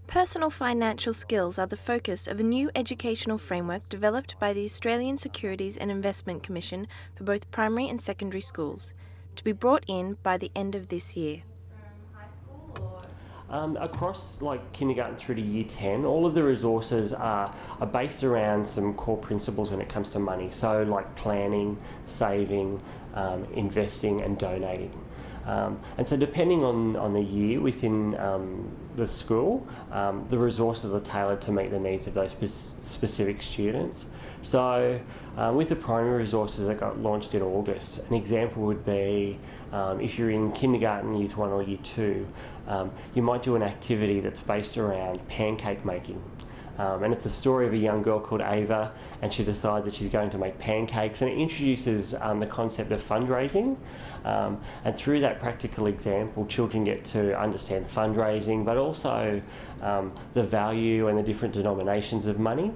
Personal financial skills are the focus of a new educational framework developed by the Australian Securities and Investment Commission for both primary and secondary schools, to be brought in by the end of this year. Across like kindergarten through to year 10, all of the resources are based around some core principles when it comes to money. So like planning, saving, investing and donating. And so depending on the year within the school, the resources are tailored to meet the needs of those specific students. So with the primary resources that got launched in August, an example would be if you're in kindergarten, years 1 or year 2, you might do an activity that's based around pancake making. And it's a story of a young girl called Ava, and she decides that she's going to make pancakes, and it introduces the concept of fundraising. And through that practical example, children get to understand fundraising, but also the value and the different denominations of money.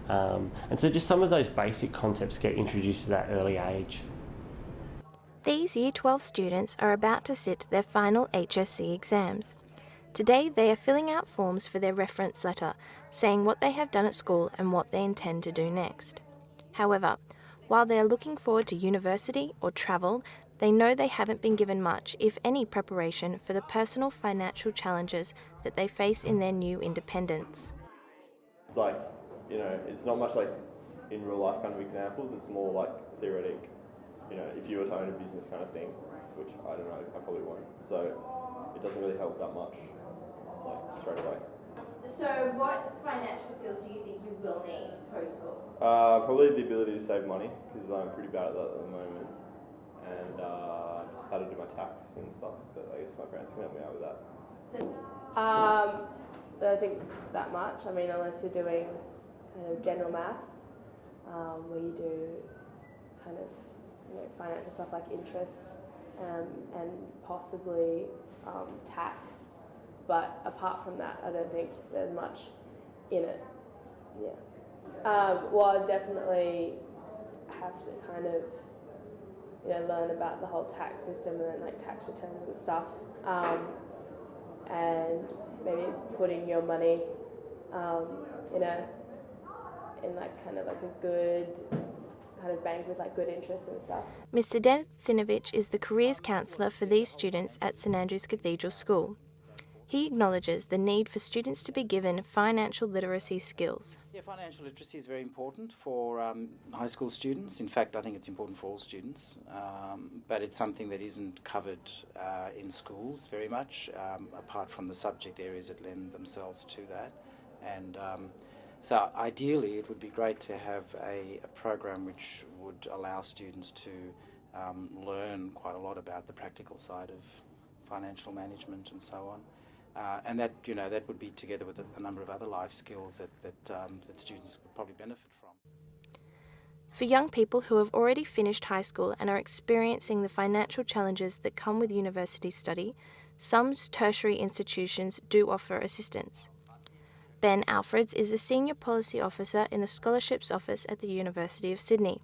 And so just some of those basic concepts get introduced at that early age. These Year 12 students are about to sit their final HSC exams. Today they are filling out forms for their reference letter, saying what they have done at school and what they intend to do next. However, while they are looking forward to university or travel, they know they haven't been given much, if any, preparation for the personal financial challenges that they face in their new independence. It's like, it's not much like in real life kind of examples, it's more like theoretic. If you were to own a business kind of thing, which I don't know, I probably won't. So it doesn't really help that much, like straight away. So what financial skills do you think you will need post-school? Probably the ability to save money, because I'm pretty bad at that at the moment. And just how to do my tax and stuff, but I guess my parents can help me out with that. I don't think that much. I mean, unless you're doing kind of general maths, where you do kind of financial stuff like interest and possibly tax. But apart from that, I don't think there's much in it. Yeah. Well, I definitely have to kind of learn about the whole tax system and then like tax returns and stuff, and maybe putting your money in like kind of like a good kind of bank with like good interest and stuff. Mr. Desinovich is the careers counsellor for these students at St Andrew's Cathedral School. He acknowledges the need for students to be given financial literacy skills. Yeah, financial literacy is very important for high school students. In fact, I think it's important for all students, but it's something that isn't covered in schools very much, apart from the subject areas that lend themselves to that. And so ideally it would be great to have a program which would allow students to learn quite a lot about the practical side of financial management and so on. And that that would be together with a number of other life skills that students would probably benefit from. For young people who have already finished high school and are experiencing the financial challenges that come with university study, some tertiary institutions do offer assistance. Ben Alfreds is a Senior Policy Officer in the Scholarships Office at the University of Sydney.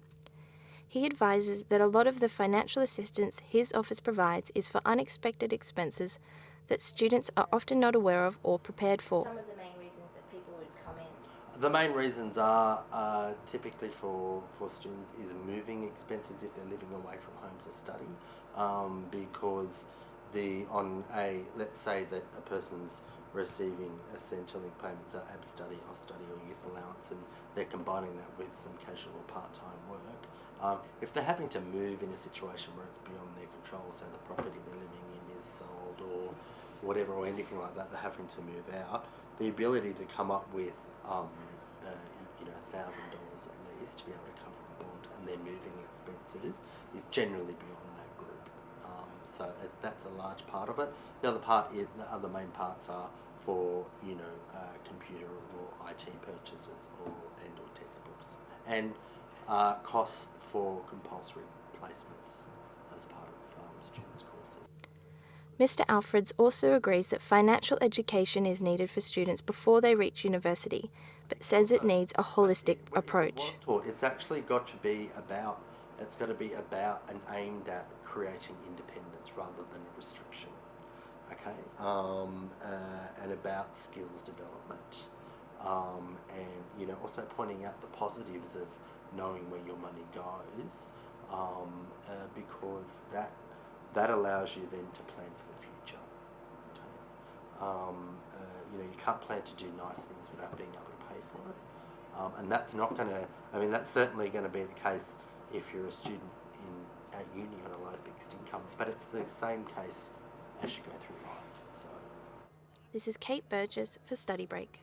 He advises that a lot of the financial assistance his office provides is for unexpected expenses that students are often not aware of or prepared for. Some of the main reasons that people would come in. The main reasons are typically for students is moving expenses if they're living away from home to study, because let's say that a person's receiving a Centrelink payments are ab study, off study or youth allowance, and they're combining that with some casual or part-time work. If they're having to move in a situation where it's beyond their control, say the property they're living in is sold or whatever, or anything like that, they're having to move out, the ability to come up with $1,000 at least to be able to cover a bond and their moving expenses is generally beyond that group. So that's a large part of it. The other main parts are for computer or IT purchases or textbooks, and costs for compulsory placements as part of students' courses. Mr. Alfreds also agrees that financial education is needed for students before they reach university, but says it needs a holistic approach. It's actually got to be about and aimed at creating independence rather than a restriction. okay, and about skills development, and you know, also pointing out the positives of knowing where your money goes, because that allows you then to plan for the future. Okay? You know, you can't plan to do nice things without being able to pay for it, and that's not going to. I mean, that's certainly going to be the case if you're a student at uni on a low fixed income, but it's the same case as you go through life. So. This is Kate Burgess for Study Break.